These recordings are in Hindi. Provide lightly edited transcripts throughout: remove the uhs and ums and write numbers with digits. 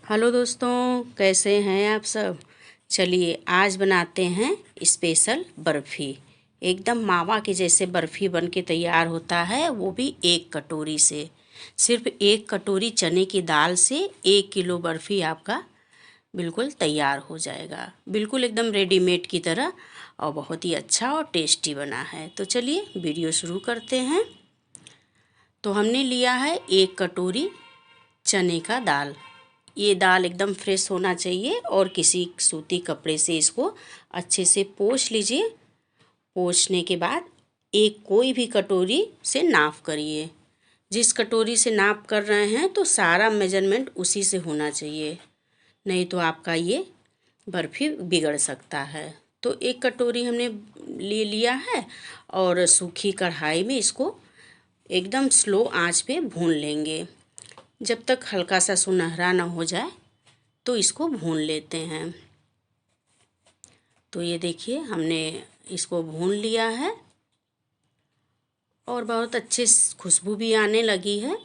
हेलो दोस्तों, कैसे हैं आप सब। चलिए आज बनाते हैं स्पेशल बर्फ़ी। एकदम मावा के जैसे बर्फ़ी बन के तैयार होता है, वो भी 1 कटोरी से। सिर्फ 1 कटोरी चने की दाल से 1 किलो बर्फ़ी आपका बिल्कुल तैयार हो जाएगा, बिल्कुल एकदम रेडीमेड की तरह, और बहुत ही अच्छा और टेस्टी बना है। तो चलिए वीडियो शुरू करते हैं। तो हमने लिया है 1 कटोरी चने का दाल। ये दाल एकदम फ्रेश होना चाहिए और किसी सूती कपड़े से इसको अच्छे से पोंछ लीजिए। पोंछने के बाद एक कोई भी कटोरी से नाप करिए। जिस कटोरी से नाप कर रहे हैं तो सारा मेजरमेंट उसी से होना चाहिए, नहीं तो आपका ये बर्फ़ी बिगड़ सकता है। तो 1 कटोरी हमने ले लिया है और सूखी कढ़ाई में इसको एकदम स्लो आंच पे भून लेंगे। जब तक हल्का सा सुनहरा ना हो जाए तो इसको भून लेते हैं। तो ये देखिए हमने इसको भून लिया है और बहुत अच्छे खुशबू भी आने लगी है।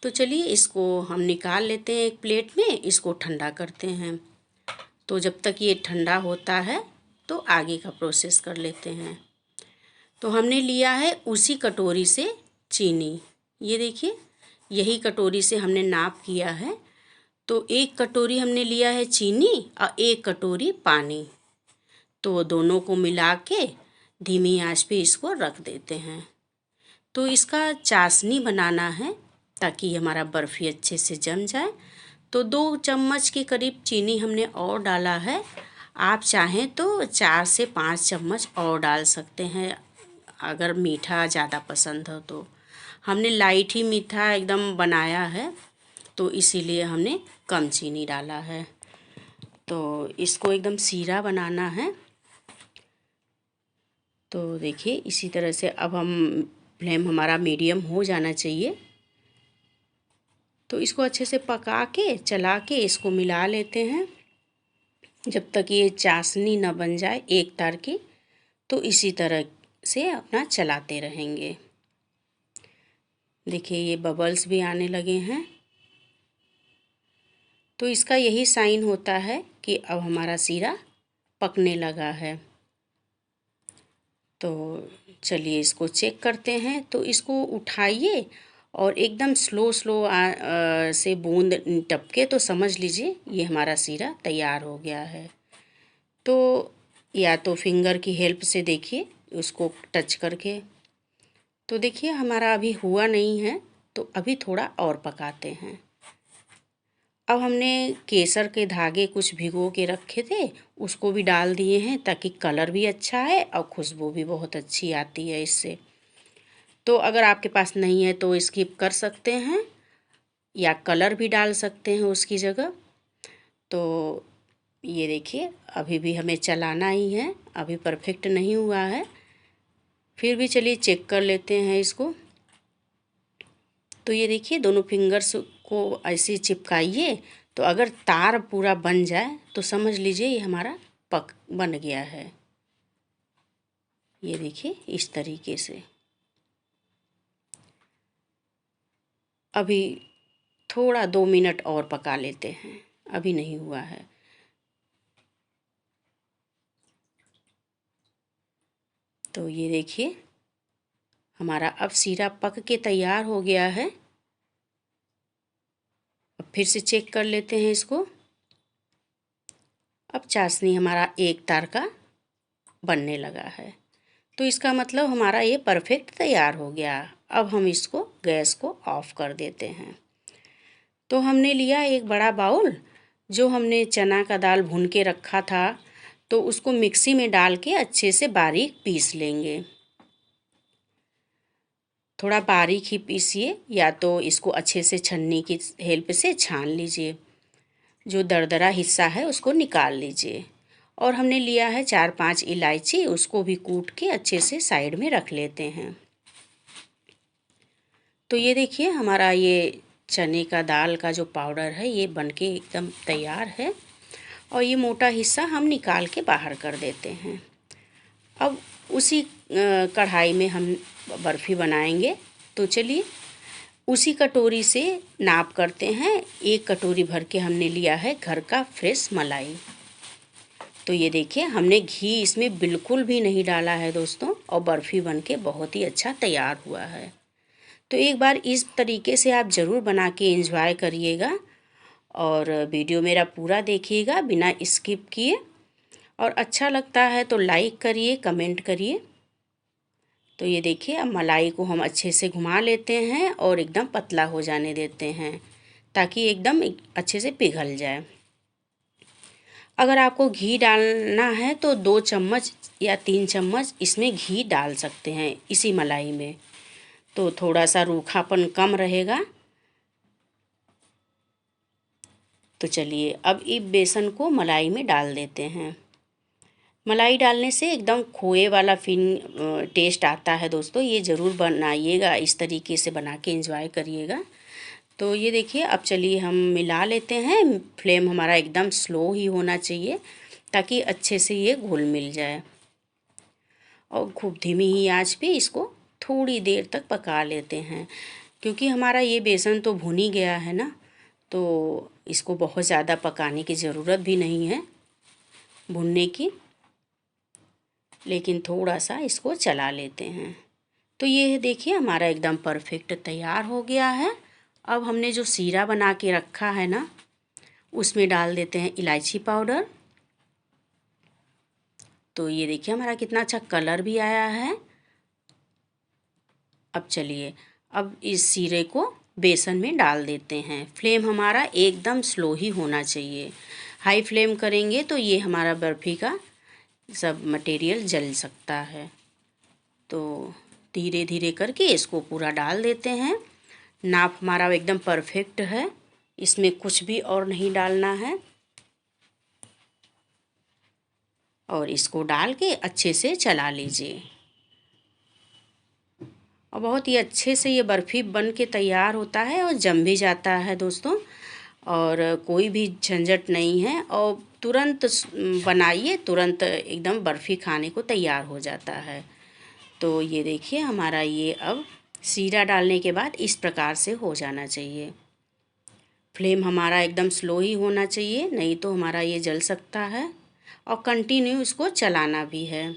तो चलिए इसको हम निकाल लेते हैं एक प्लेट में, इसको ठंडा करते हैं। तो जब तक ये ठंडा होता है तो आगे का प्रोसेस कर लेते हैं। तो हमने लिया है उसी कटोरी से चीनी। ये देखिए यही कटोरी से हमने नाप किया है। तो 1 कटोरी हमने लिया है चीनी और 1 कटोरी पानी। तो दोनों को मिला के धीमी आंच पे इसको रख देते हैं। तो इसका चाशनी बनाना है ताकि हमारा बर्फ़ी अच्छे से जम जाए। तो 2 चम्मच के करीब चीनी हमने और डाला है। आप चाहें तो 4 से 5 चम्मच और डाल सकते हैं अगर मीठा ज़्यादा पसंद हो तो। हमने लाइट ही मीठा एकदम बनाया है तो इसीलिए हमने कम चीनी डाला है। तो इसको एकदम सीरा बनाना है। तो देखिए इसी तरह से अब फ्लेम हमारा मीडियम हो जाना चाहिए। तो इसको अच्छे से पका के चला के इसको मिला लेते हैं जब तक ये चाशनी न बन जाए एक तार की। तो इसी तरह से अपना चलाते रहेंगे। देखिए ये बबल्स भी आने लगे हैं। तो इसका यही साइन होता है कि अब हमारा सीरा पकने लगा है। तो चलिए इसको चेक करते हैं। तो इसको उठाइए और एकदम स्लो से बूंद टपके तो समझ लीजिए ये हमारा सीरा तैयार हो गया है। तो या तो फिंगर की हेल्प से देखिए उसको टच करके। तो देखिए हमारा अभी हुआ नहीं है, तो अभी थोड़ा और पकाते हैं। अब हमने केसर के धागे कुछ भिगो के रखे थे, उसको भी डाल दिए हैं ताकि कलर भी अच्छा है और खुशबू भी बहुत अच्छी आती है इससे। तो अगर आपके पास नहीं है तो स्किप कर सकते हैं या कलर भी डाल सकते हैं उसकी जगह। तो ये देखिए अभी भी हमें चलाना ही है, अभी परफेक्ट नहीं हुआ है, फिर भी चलिए चेक कर लेते हैं इसको। तो ये देखिए दोनों फिंगर्स को ऐसे चिपकाइए। तो अगर तार पूरा बन जाए तो समझ लीजिए ये हमारा बन गया है। ये देखिए इस तरीके से। अभी थोड़ा 2 मिनट और पका लेते हैं, अभी नहीं हुआ है। तो ये देखिए हमारा अब सीरा पक के तैयार हो गया है। अब फिर से चेक कर लेते हैं इसको। अब चाशनी हमारा एक तार का बनने लगा है। तो इसका मतलब हमारा ये परफेक्ट तैयार हो गया। अब हम इसको गैस को ऑफ कर देते हैं। तो हमने लिया एक बड़ा बाउल, जो हमने चना का दाल भून के रखा था, तो उसको मिक्सी में डाल के अच्छे से बारीक पीस लेंगे। थोड़ा बारीक ही पीसिए या तो इसको अच्छे से छन्नी की हेल्प से छान लीजिए। जो दरदरा हिस्सा है उसको निकाल लीजिए। और हमने लिया है 4-5 इलायची, उसको भी कूट के अच्छे से साइड में रख लेते हैं। तो ये देखिए हमारा ये चने का दाल का जो पाउडर है ये बनके एकदम तैयार है। और ये मोटा हिस्सा हम निकाल के बाहर कर देते हैं। अब उसी कढ़ाई में हम बर्फ़ी बनाएंगे। तो चलिए उसी कटोरी से नाप करते हैं। 1 कटोरी भर के हमने लिया है घर का फ्रेश मलाई। तो ये देखिए हमने घी इसमें बिल्कुल भी नहीं डाला है दोस्तों, और बर्फ़ी बनके बहुत ही अच्छा तैयार हुआ है। तो एक बार इस तरीके से आप ज़रूर बना के एंजॉय करिएगा, और वीडियो मेरा पूरा देखिएगा बिना स्किप किए, और अच्छा लगता है तो लाइक करिए, कमेंट करिए। तो ये देखिए अब मलाई को हम अच्छे से घुमा लेते हैं और एकदम पतला हो जाने देते हैं, ताकि एकदम अच्छे से पिघल जाए। अगर आपको घी डालना है तो 2 चम्मच या 3 चम्मच इसमें घी डाल सकते हैं इसी मलाई में, तो थोड़ा सा रूखापन कम रहेगा। तो चलिए अब इस बेसन को मलाई में डाल देते हैं। मलाई डालने से एकदम खोए वाला टेस्ट आता है दोस्तों, ये ज़रूर बनाइएगा, इस तरीके से बना के एंजॉय करिएगा। तो ये देखिए अब चलिए हम मिला लेते हैं। फ्लेम हमारा एकदम स्लो ही होना चाहिए, ताकि अच्छे से ये घुल मिल जाए, और खूब धीमी ही आंच पे इसको थोड़ी देर तक पका लेते हैं, क्योंकि हमारा ये बेसन तो भुन ही गया है ना, तो इसको बहुत ज़्यादा पकाने की ज़रूरत भी नहीं है भुनने की, लेकिन थोड़ा सा इसको चला लेते हैं। तो ये देखिए हमारा एकदम परफेक्ट तैयार हो गया है। अब हमने जो सीरा बना के रखा है ना, उसमें डाल देते हैं इलायची पाउडर। तो ये देखिए हमारा कितना अच्छा कलर भी आया है। अब चलिए अब इस सीरे को बेसन में डाल देते हैं। फ्लेम हमारा एकदम स्लो ही होना चाहिए, हाई फ्लेम करेंगे तो ये हमारा बर्फ़ी का सब मटेरियल जल सकता है। तो धीरे धीरे करके इसको पूरा डाल देते हैं। नाप हमारा एकदम परफेक्ट है, इसमें कुछ भी और नहीं डालना है, और इसको डाल के अच्छे से चला लीजिए, और बहुत ही अच्छे से ये बर्फ़ी बन के तैयार होता है और जम भी जाता है दोस्तों, और कोई भी झंझट नहीं है, और तुरंत बनाइए, तुरंत एकदम बर्फ़ी खाने को तैयार हो जाता है। तो ये देखिए हमारा ये अब सीरा डालने के बाद इस प्रकार से हो जाना चाहिए। फ्लेम हमारा एकदम स्लो ही होना चाहिए, नहीं तो हमारा ये जल सकता है, और कंटिन्यू इसको चलाना भी है।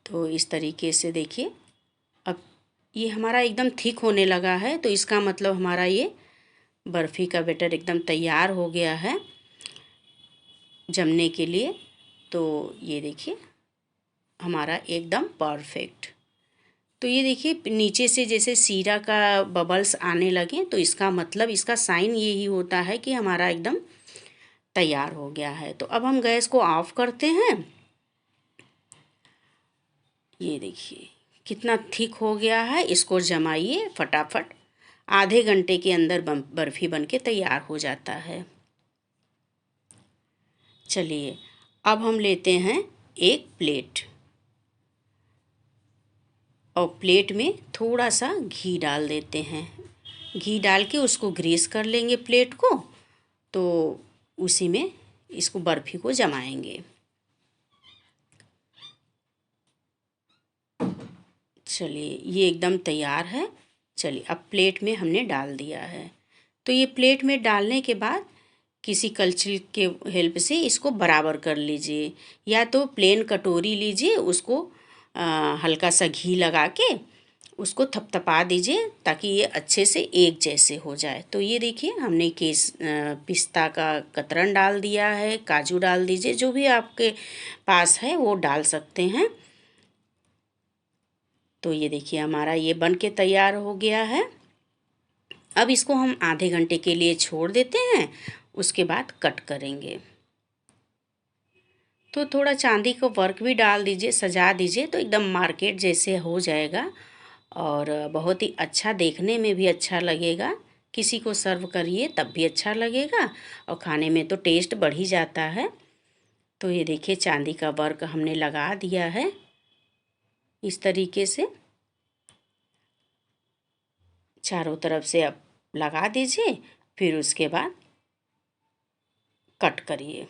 तो इस तरीके से देखिए अब ये हमारा एकदम थिक होने लगा है, तो इसका मतलब हमारा ये बर्फ़ी का बैटर एकदम तैयार हो गया है जमने के लिए। तो ये देखिए हमारा एकदम परफेक्ट। तो ये देखिए नीचे से जैसे सीरा का बबल्स आने लगे, तो इसका मतलब, इसका साइन यही होता है कि हमारा एकदम तैयार हो गया है। तो अब हम गैस को ऑफ करते हैं। ये देखिए कितना थिक हो गया है, इसको जमाइए फटाफट। आधे घंटे के अंदर बर्फ़ी बनके तैयार हो जाता है। चलिए अब हम लेते हैं एक प्लेट, और प्लेट में थोड़ा सा घी डाल देते हैं। घी डाल के उसको ग्रीस कर लेंगे प्लेट को, तो उसी में इसको बर्फ़ी को जमाएंगे। चलिए ये एकदम तैयार है। चलिए अब प्लेट में हमने डाल दिया है। तो ये प्लेट में डालने के बाद किसी कलछी के हेल्प से इसको बराबर कर लीजिए, या तो प्लेन कटोरी लीजिए, उसको हल्का सा घी लगा के उसको थपथपा दीजिए, ताकि ये अच्छे से एक जैसे हो जाए। तो ये देखिए हमने पिस्ता का कतरन डाल दिया है, काजू डाल दीजिए, जो भी आपके पास है वो डाल सकते हैं। तो ये देखिए हमारा ये बन के तैयार हो गया है। अब इसको हम आधे घंटे के लिए छोड़ देते हैं, उसके बाद कट करेंगे। तो थोड़ा चांदी का वर्क भी डाल दीजिए, सजा दीजिए, तो एकदम मार्केट जैसे हो जाएगा, और बहुत ही अच्छा, देखने में भी अच्छा लगेगा। किसी को सर्व करिए तब भी अच्छा लगेगा, और खाने में तो टेस्ट बढ़ ही जाता है। तो ये देखिए चांदी का वर्क हमने लगा दिया है इस तरीके से, चारों तरफ से आप लगा दीजिए, फिर उसके बाद कट करिए।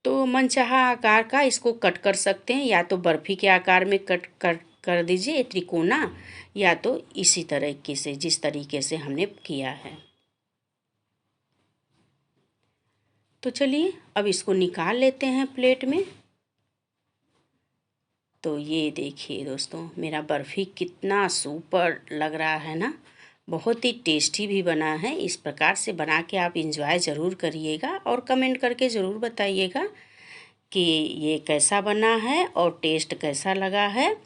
तो मनचाहा आकार का इसको कट कर सकते हैं, या तो बर्फ़ी के आकार में कट कर दीजिए त्रिकोना, या तो इसी तरीके से जिस तरीके से हमने किया है। तो चलिए अब इसको निकाल लेते हैं प्लेट में। तो ये देखिए दोस्तों, मेरा बर्फ़ी कितना सुपर लग रहा है ना, बहुत ही टेस्टी भी बना है। इस प्रकार से बना के आप इंजॉय ज़रूर करिएगा और कमेंट करके ज़रूर बताइएगा कि ये कैसा बना है और टेस्ट कैसा लगा है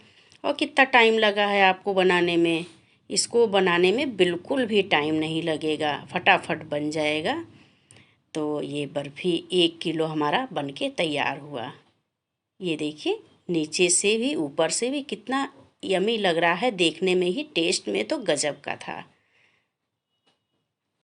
और कितना टाइम लगा है आपको बनाने में। इसको बनाने में बिल्कुल भी टाइम नहीं लगेगा, फटाफट बन जाएगा। तो ये बर्फ़ी 1 किलो हमारा बन के तैयार हुआ। ये देखिए, नीचे से भी ऊपर से भी कितना यम्मी लग रहा है, देखने में ही टेस्ट में तो गजब का था।